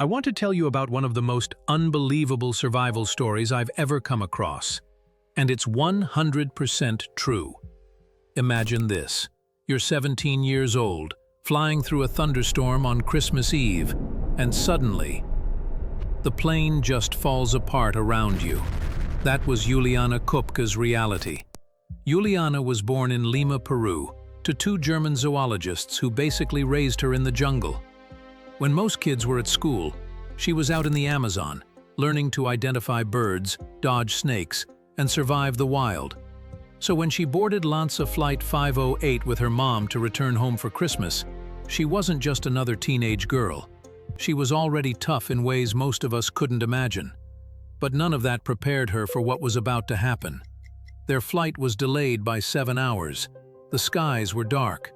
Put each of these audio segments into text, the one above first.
I want to tell you about one of the most unbelievable survival stories I've ever come across. And it's 100% true. Imagine this. You're 17 years old, flying through a thunderstorm on Christmas Eve, and suddenly, the plane just falls apart around you. That was Juliana Kupka's reality. Juliana was born in Lima, Peru, to two German zoologists who basically raised her in the jungle. When most kids were at school, she was out in the Amazon, learning to identify birds, dodge snakes, and survive the wild. So when she boarded LANSA Flight 508 with her mom to return home for Christmas, she wasn't just another teenage girl. She was already tough in ways most of us couldn't imagine. But none of that prepared her for what was about to happen. Their flight was delayed by 7 hours. The skies were dark.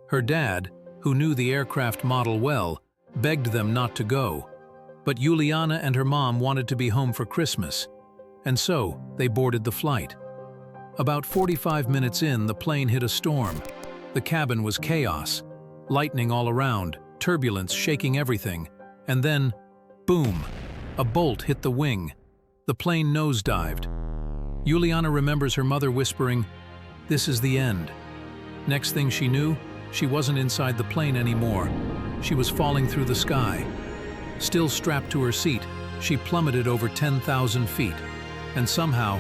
Her dad, who knew the aircraft model well, begged them not to go. But Juliana and her mom wanted to be home for Christmas. And so, they boarded the flight. About 45 minutes in, the plane hit a storm. The cabin was chaos. Lightning all around, turbulence shaking everything. And then, boom, a bolt hit the wing. The plane nosedived. Juliana remembers her mother whispering, "This is the end." Next thing she knew, she wasn't inside the plane anymore. She was falling through the sky. Still strapped to her seat, she plummeted over 10,000 feet. And somehow,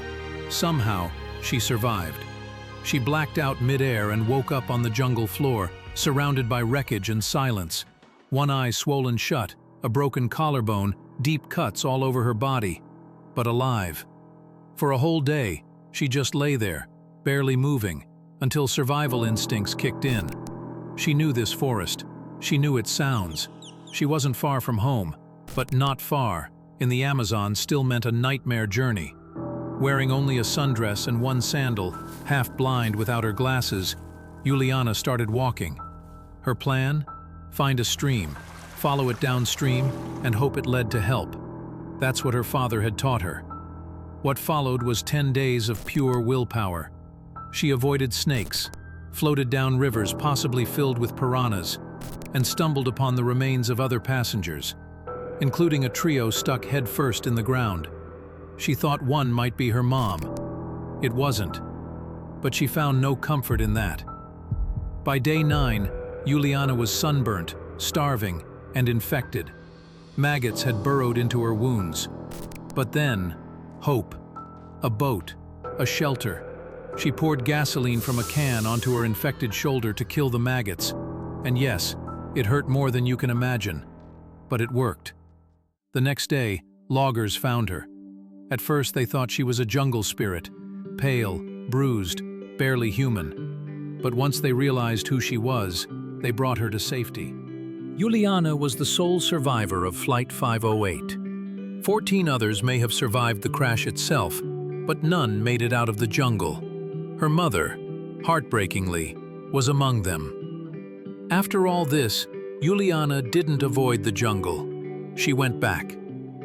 she survived. She blacked out mid-air and woke up on the jungle floor, surrounded by wreckage and silence. One eye swollen shut, a broken collarbone, deep cuts all over her body. But alive. For a whole day, she just lay there, barely moving, until survival instincts kicked in. She knew this forest. She knew its sounds. She wasn't far from home, but not far, in the Amazon still meant a nightmare journey. Wearing only a sundress and one sandal, half blind without her glasses, Juliana started walking. Her plan? Find a stream, follow it downstream, and hope it led to help. That's what her father had taught her. What followed was 10 days of pure willpower. She avoided snakes, floated down rivers possibly filled with piranhas, and stumbled upon the remains of other passengers, including a trio stuck headfirst in the ground. She thought one might be her mom. It wasn't. But she found no comfort in that. By day 9, Juliana was sunburnt, starving, and infected. Maggots had burrowed into her wounds. But then, hope. A boat. A shelter. She poured gasoline from a can onto her infected shoulder to kill the maggots. And yes, it hurt more than you can imagine. But it worked. The next day, loggers found her. At first they thought she was a jungle spirit, pale, bruised, barely human. But once they realized who she was, they brought her to safety. Juliana was the sole survivor of Flight 508. 14 others may have survived the crash itself, but none made it out of the jungle. Her mother, heartbreakingly, was among them. After all this, Juliana didn't avoid the jungle. She went back.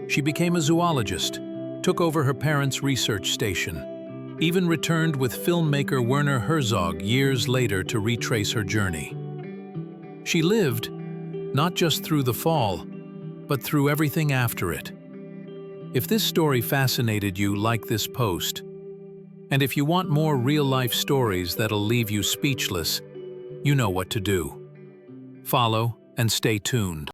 She became a zoologist, took over her parents' research station, even returned with filmmaker Werner Herzog years later to retrace her journey. She lived, not just through the fall, but through everything after it. If this story fascinated you, like this post. And if you want more real-life stories that'll leave you speechless, you know what to do. Follow and stay tuned.